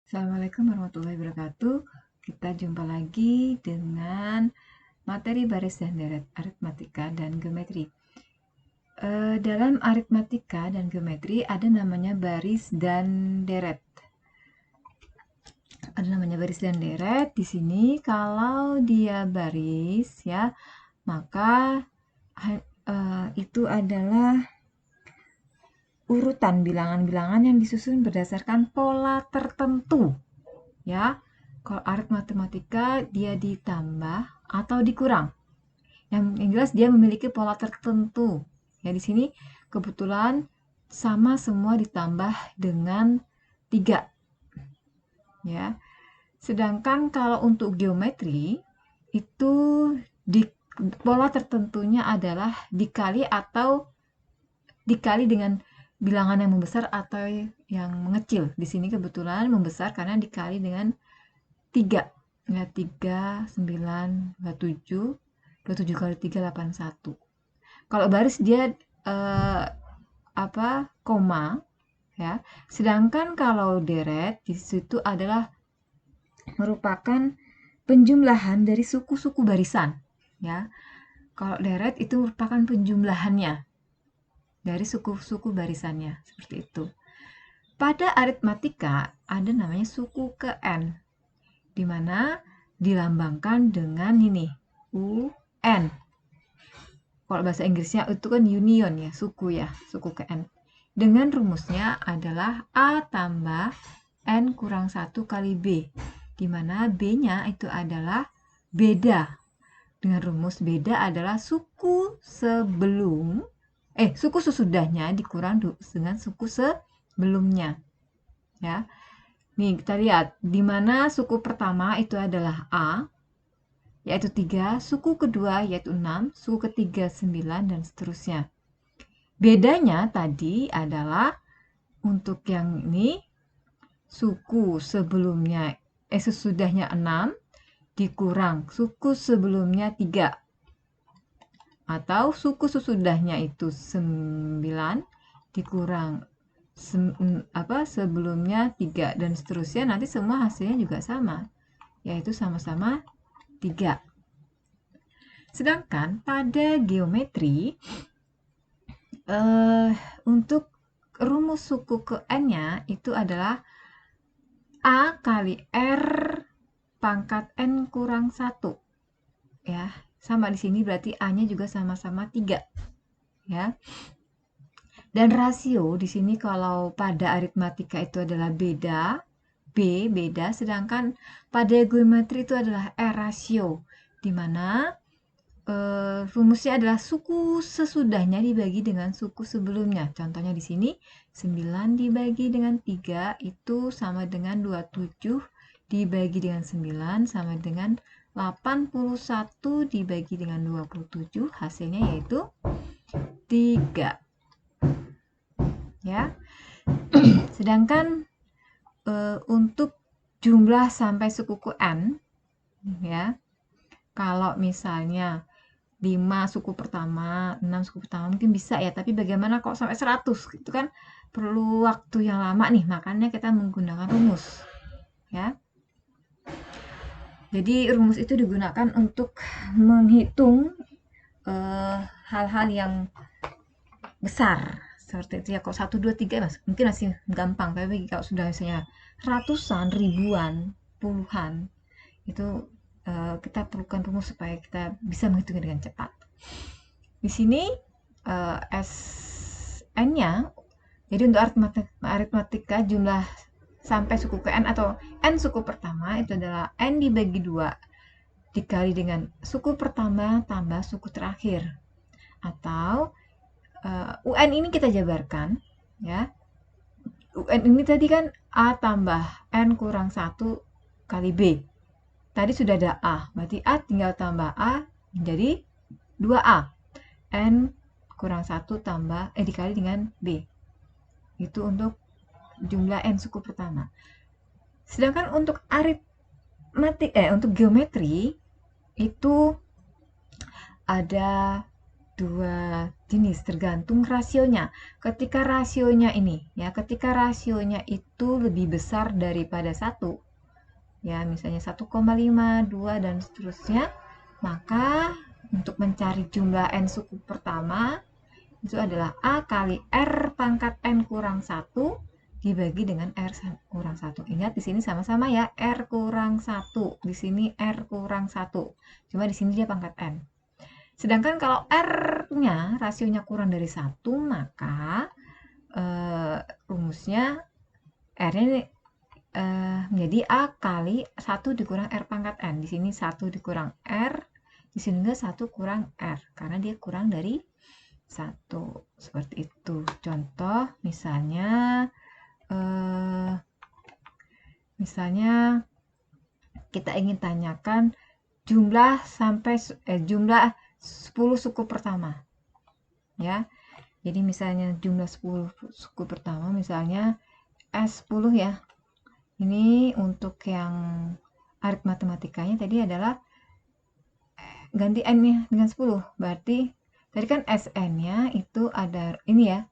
Assalamualaikum warahmatullahi wabarakatuh. Kita jumpa lagi dengan materi baris dan deret aritmatika dan geometri. Dalam aritmatika dan geometri ada namanya baris dan deret. Ada namanya baris dan deret. Di sini kalau dia baris ya, maka itu adalah urutan bilangan-bilangan yang disusun berdasarkan pola tertentu. Ya, kalau aritmatika dia ditambah atau dikurang. Yang jelas dia memiliki pola tertentu. Ya, di sini kebetulan sama semua ditambah dengan 3. Ya. Sedangkan kalau untuk geometri itu di pola tertentunya adalah dikali atau dikali dengan bilangan yang membesar atau yang mengecil. Di sini kebetulan membesar karena dikali dengan 3. Ya, 3, 9, 27. 27 kali 3, 81. Kalau baris dia koma. Ya. Sedangkan kalau deret, di situ adalah merupakan penjumlahan dari suku-suku barisan. Ya. Kalau deret itu merupakan penjumlahannya dari suku-suku barisannya. Seperti itu. Pada aritmatika ada namanya suku ke N, di mana dilambangkan dengan ini, UN. Kalau bahasa Inggrisnya itu kan union ya, suku ke N. Dengan rumusnya adalah A tambah N kurang 1 kali B, di mana B-nya itu adalah beda. Dengan rumus beda adalah suku sesudahnya dikurang dengan suku sebelumnya. Ya. Nih, kita lihat di mana suku pertama itu adalah A, yaitu 3, suku kedua yaitu 6, suku ketiga 9, dan seterusnya. Bedanya tadi adalah untuk yang ini suku sebelumnya sesudahnya 6 dikurang suku sebelumnya 3, atau suku sesudahnya itu 9 dikurang sebelumnya 3, dan seterusnya. Nanti semua hasilnya juga sama, yaitu sama-sama 3. Sedangkan pada geometri untuk rumus suku ke N-nya itu adalah A kali R pangkat N kurang 1. Ya, sama di sini berarti A-nya juga sama-sama 3. Ya. Dan rasio di sini kalau pada aritmatika itu adalah beda, sedangkan pada geometri itu adalah R rasio, di mana rumusnya adalah suku sesudahnya dibagi dengan suku sebelumnya. Contohnya di sini 9 dibagi dengan 3 itu sama dengan 27 dibagi dengan 9 sama dengan 81 dibagi dengan 27, hasilnya yaitu 3. Ya. Sedangkan untuk jumlah sampai suku ke N, ya, kalau misalnya 5 suku pertama, 6 suku pertama mungkin bisa ya, tapi bagaimana kalau sampai 100? Itu kan perlu waktu yang lama nih, makanya kita menggunakan rumus. Ya. Jadi rumus itu digunakan untuk menghitung hal-hal yang besar. Seperti itu ya, kalau 1, 2, 3 mungkin masih gampang, tapi kalau sudah misalnya ratusan, ribuan, puluhan, itu kita perlukan rumus supaya kita bisa menghitungnya dengan cepat. Di sini SN-nya, jadi untuk aritmatika jumlah sampai suku ke N atau N suku pertama itu adalah N dibagi 2 dikali dengan suku pertama tambah suku terakhir. Atau UN ini kita jabarkan, ya. UN ini tadi kan A tambah N kurang 1 kali B. Tadi sudah ada A, berarti A tinggal tambah A menjadi 2A. N kurang 1 tambah dikali dengan B. Itu untuk jumlah N suku pertama. Sedangkan untuk untuk geometri itu ada dua jenis tergantung rasionya. Ketika rasionya itu lebih besar daripada 1, ya misalnya 1,5, 2 dan seterusnya, maka untuk mencari jumlah n suku pertama itu adalah A kali R pangkat n kurang 1 dibagi dengan R kurang 1. Ingat di sini sama-sama ya, R kurang 1. Di sini R kurang 1. Cuma di sini dia pangkat n. Sedangkan kalau R-nya rasionya kurang dari 1, maka rumusnya R-nya menjadi A kali 1 dikurang R pangkat n. Di sini 1 dikurang R, di sini juga 1 kurang R, karena dia kurang dari 1. Seperti itu. Contoh, misalnya kita ingin tanyakan jumlah 10 suku pertama. Ya. Jadi misalnya jumlah 10 suku pertama misalnya S10 ya. Ini untuk yang aritmatikanya tadi adalah ganti n-nya dengan 10. Berarti tadi kan Sn-nya itu ada ini ya.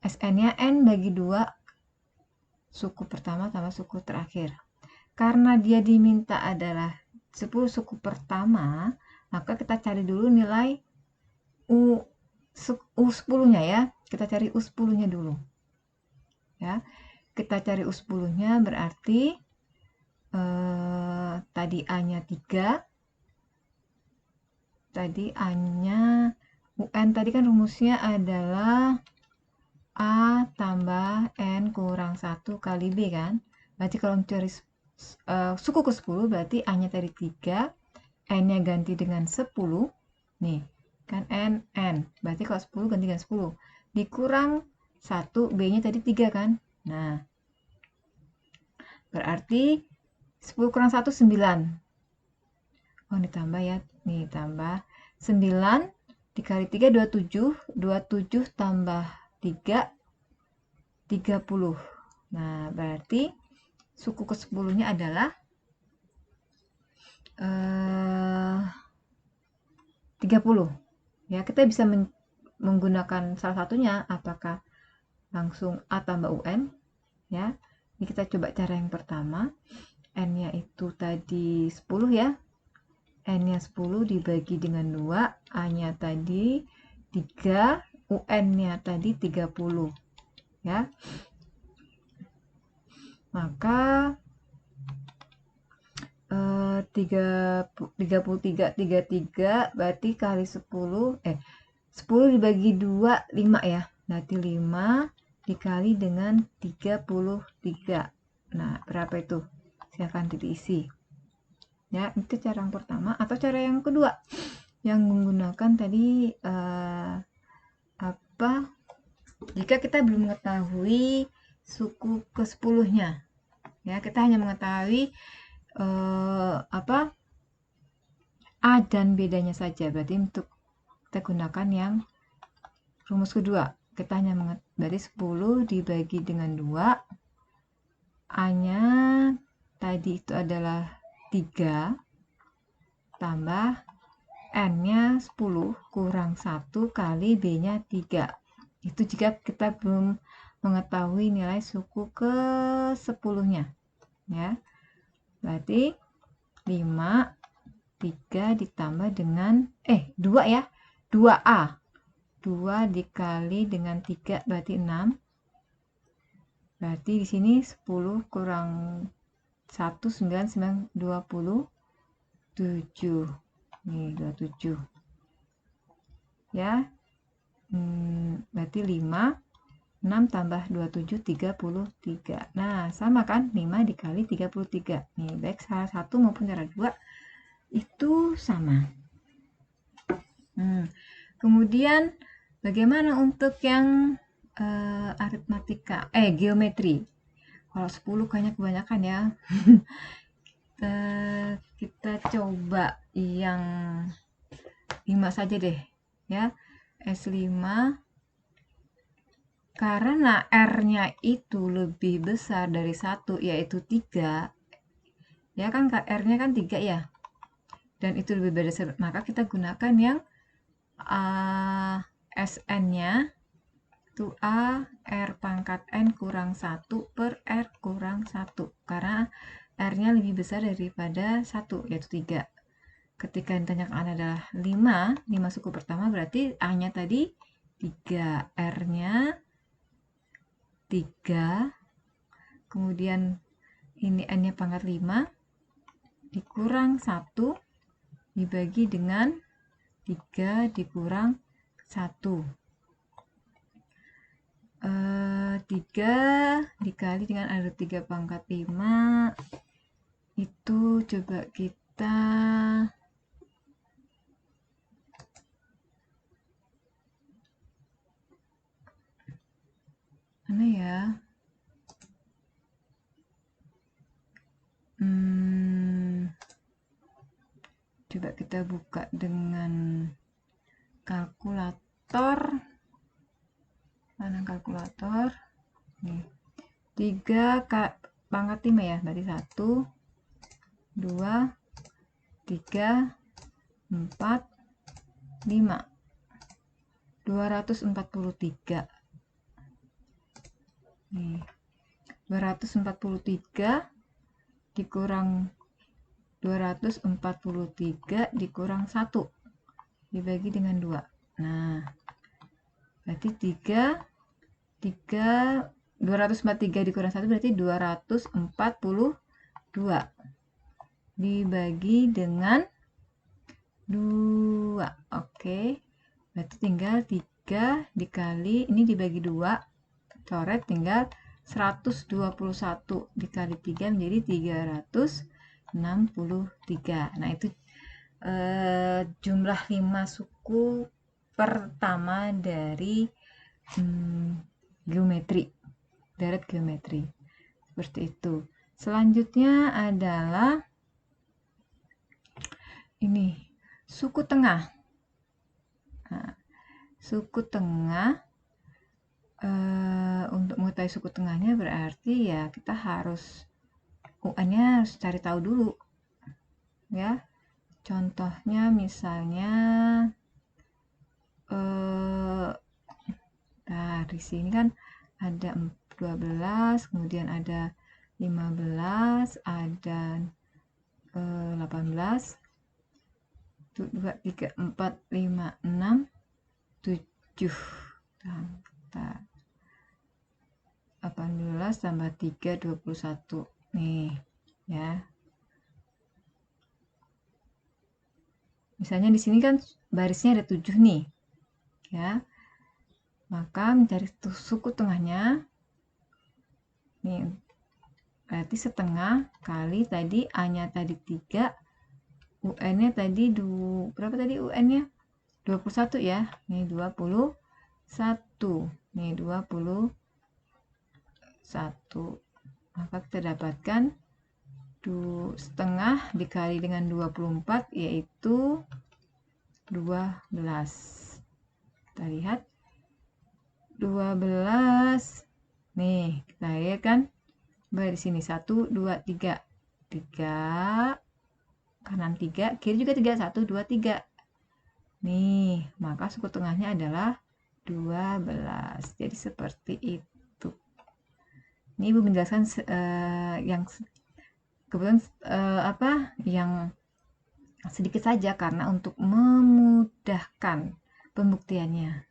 Sn-nya n bagi 2 suku pertama tambah suku terakhir. Karena dia diminta adalah 10 suku pertama, maka kita cari dulu nilai U10-nya ya. Kita cari U10-nya dulu. Ya. Kita cari U10-nya berarti tadi A-nya 3. Tadi A-nya UN tadi kan rumusnya adalah A tambah N kurang 1 kali B kan. Berarti kalau mencari suku ke-10 berarti A-nya tadi 3, N-nya ganti dengan 10. Nih, kan N. Berarti kalau 10 ganti dengan 10. Dikurang 1, B-nya tadi 3 kan. Nah, berarti 10 kurang 1, 9. Oh, ditambah ya. Nih, tambah 9 dikali 3, 27. 27 tambah 3, 30. Nah, berarti suku ke-10-nya adalah 30. Ya, kita bisa menggunakan salah satunya, apakah langsung A tambah UN. Ya, ini kita coba cara yang pertama. N-nya itu tadi 10 ya. N-nya 10 dibagi dengan 2, A-nya tadi 3, UN-nya tadi 30. Ya. Maka 33 berarti kali 10 10 dibagi 2 5 ya. Berarti 5 dikali dengan 33. Nah, berapa itu? Silahkan diisi. Ya, itu cara yang pertama. Atau cara yang kedua yang menggunakan tadi jika kita belum mengetahui suku ke-10-nya. Ya, kita hanya mengetahui A dan bedanya saja. Berarti untuk kita gunakan yang rumus kedua. Kita hanya berarti 10 dibagi dengan 2. A-nya tadi itu adalah 3 tambah N-nya 10 kurang 1 kali B-nya 3. Itu jika kita belum mengetahui nilai suku ke-10-nya. Ya. Berarti 5, 3 ditambah dengan 2 ya. 2A. 2 dikali dengan 3 berarti 6. Berarti di sini 10 kurang 1, 9, 27. Nih, 27. Ya. Berarti 5. 6 tambah 27, 33. Nah, sama kan? 5 dikali 33. Nih, baik cara 1 maupun cara 2 itu sama. Kemudian, bagaimana untuk yang geometri? Kalau 10 kayaknya kebanyakan ya. Kita coba yang 5 saja deh. Ya, S5. Karena R-nya itu lebih besar dari 1, yaitu 3. Ya kan, R-nya kan 3 ya. Dan itu lebih besar, maka kita gunakan yang Sn-nya itu A R pangkat N kurang 1 per R kurang 1. Karena R-nya lebih besar daripada 1, yaitu 3. Ketika yang ditanyakan adalah 5 suku pertama, berarti A-nya tadi 3, R-nya 3, kemudian ini N-nya pangkat 5, dikurang 1, dibagi dengan 3 dikurang 1. 3 dikali dengan ada 3 pangkat 5, itu coba kita mana ya, coba kita buka dengan kalkulator. Mana kalkulator? Nih. 3 pangkat 5 ya, berarti 1, 2, 3, 4, 5. 243. Nih. 243 dikurang 243 dikurang 1 dibagi dengan 2. Nah, berarti 243 dikurang 1 berarti 242 dibagi dengan 2. Oke. Berarti tinggal 3 dikali ini dibagi 2. Coret tinggal 121 dikali 3 menjadi 363. Nah, itu jumlah 5 suku pertama dari geometri, deret geometri. Seperti itu. Selanjutnya adalah ini, suku tengah. Nah, suku tengah, untuk mengetahui suku tengahnya berarti ya kita harus UN-nya harus cari tahu dulu. Ya. Contohnya misalnya di sini kan ada 12, kemudian ada 15, ada 18, 2, 3, 4, 5, 6, 7. 18 tambah 3, 21. Nih, ya. Misalnya di sini kan barisnya ada 7 nih. Ya. Maka mencari suku tengahnya. Nih, berarti setengah kali tadi A-nya tadi 3, UN-nya tadi berapa tadi UN-nya? 21 ya. Nih 21. Nih 21. Maka kita dapatkan setengah dikali dengan 24 yaitu 12. Kita lihat 12. Nih, kita lihat kan. Di sini 1, 2, 3. 3 kanan 3, kiri juga 3, 1, 2, 3. Nih, maka suku tengahnya adalah 12. Jadi seperti itu. Ini Ibu menjelaskan yang kebetulan yang sedikit saja karena untuk memudahkan pembuktiannya.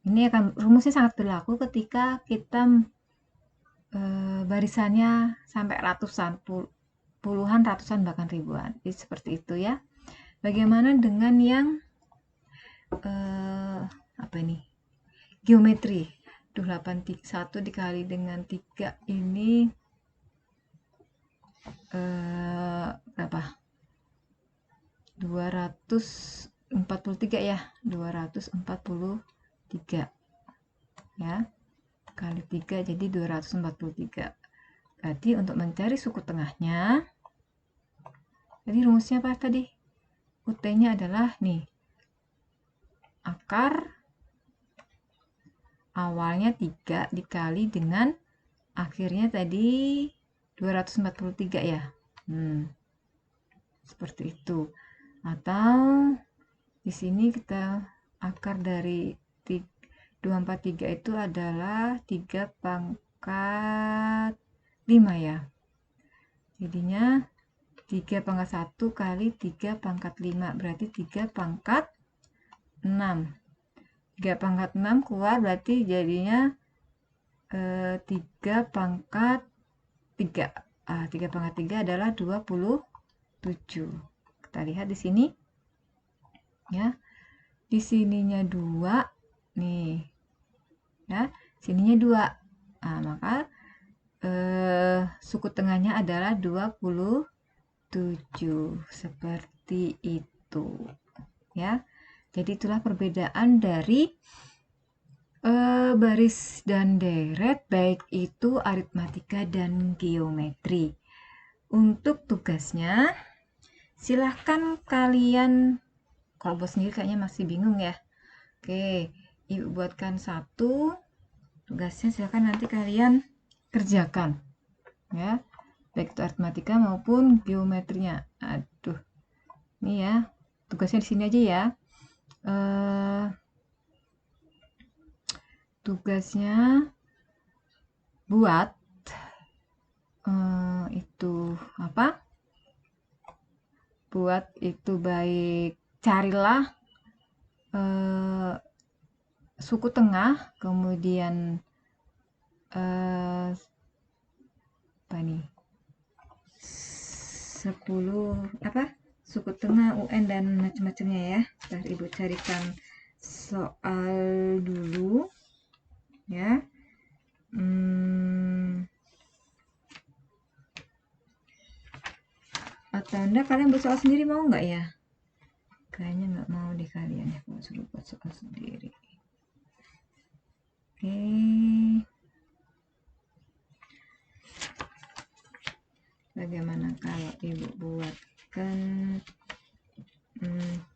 Ini rumusnya sangat berlaku ketika kita barisannya sampai ratusan, puluhan, ratusan, bahkan ribuan. Jadi seperti itu ya. Bagaimana dengan yang geometri. 81 dikali dengan 3 ini berapa? 243 ya. 243 ya. Kali 3 jadi 243. Berarti untuk mencari suku tengahnya, jadi rumusnya apa tadi? UT-nya adalah nih, akar awalnya 3 dikali dengan akhirnya tadi 243 ya. Seperti itu. Atau di sini kita akar dari 243 itu adalah 3 pangkat 5 ya. Jadinya 3 pangkat 1 kali 3 pangkat 5 berarti 3 pangkat 6. 3 pangkat 6 keluar berarti jadinya 3 pangkat 3. 3 pangkat 3 adalah 27. Kita lihat di sini. Ya. Di sininya 2 nih. Ya, sininya 2. Maka suku tengahnya adalah 27. Seperti itu. Ya. Jadi itulah perbedaan dari baris dan deret, baik itu aritmatika dan geometri. Untuk tugasnya, silahkan kalian, kalau buat sendiri kayaknya masih bingung ya. Oke, Ibu buatkan satu. Tugasnya silahkan nanti kalian kerjakan. Ya, baik itu aritmatika maupun geometrinya. Aduh, ini ya, tugasnya di sini aja ya. Tugasnya buat itu apa? Buat itu baik carilah suku tengah, kemudian apa nih? 10 apa? Suku tengah, UN dan macam-macamnya ya. Ntar Ibu carikan soal dulu ya. Atau Anda kalian buat soal sendiri mau nggak ya? Kayaknya nggak mau deh kalian ya kalau suruh buat soal sendiri. Oke. Bagaimana kalau Ibu buatkan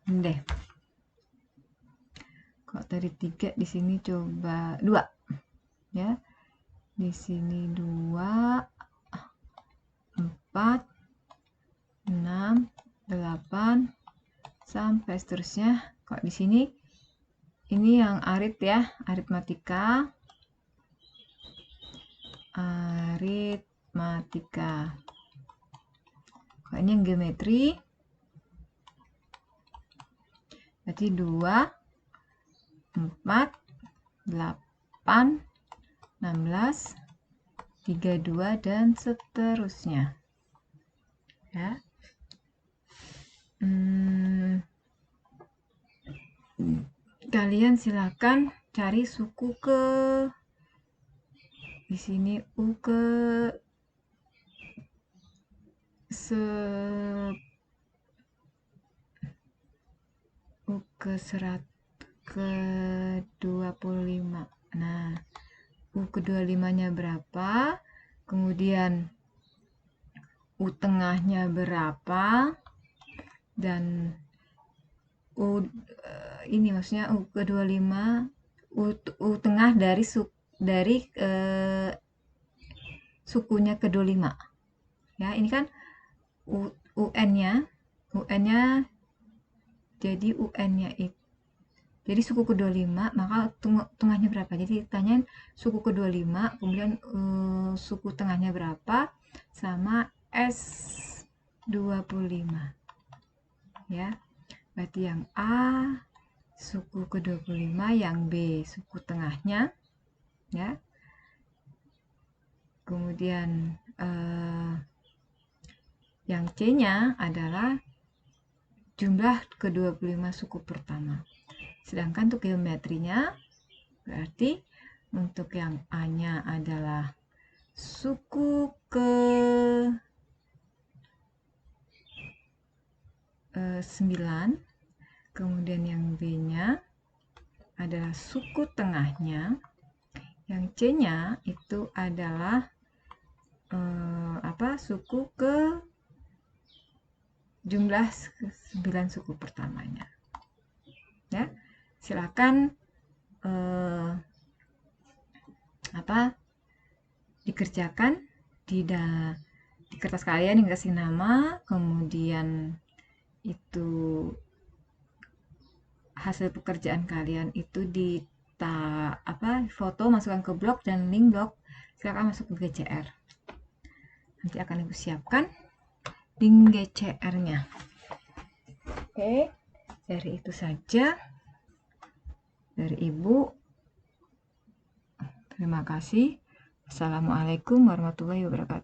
deh. Kalau tadi 3 di sini coba 2. Ya. Di sini 2 4 6 8 sampai seterusnya. Kok di sini ini yang arit ya, aritmatika. Kok ini yang geometri. Berarti 2 4 8 16 32 dan seterusnya. Ya. Kalian silakan cari suku ke di sini U ke ke 25. Nah, U ke 25-nya berapa? Kemudian U tengahnya berapa? Dan ini maksudnya U ke 25, U tengah dari sukunya ke 25. Ya, ini kan UN-nya jadi UN-nya itu jadi suku ke-25, maka tengahnya berapa? Jadi tanyain suku ke-25, kemudian suku tengahnya berapa, sama S25. Ya, berarti yang A suku ke-25, yang B suku tengahnya. Ya. Kemudian yang C-nya adalah jumlah ke-25 suku pertama. Sedangkan untuk geometrinya, berarti untuk yang A-nya adalah suku ke 9, kemudian yang B-nya adalah suku tengahnya, yang C-nya itu adalah suku ke jumlah 9 suku pertamanya. Ya. Silakan dikerjakan di kertas kalian yang kasih nama, kemudian itu hasil pekerjaan kalian itu di foto, masukkan ke blog, dan link blog silakan masuk ke GCR. Nanti akan Ibu siapkan link GCR-nya. Oke, dari itu saja dari Ibu. Terima kasih. Assalamualaikum warahmatullahi wabarakatuh.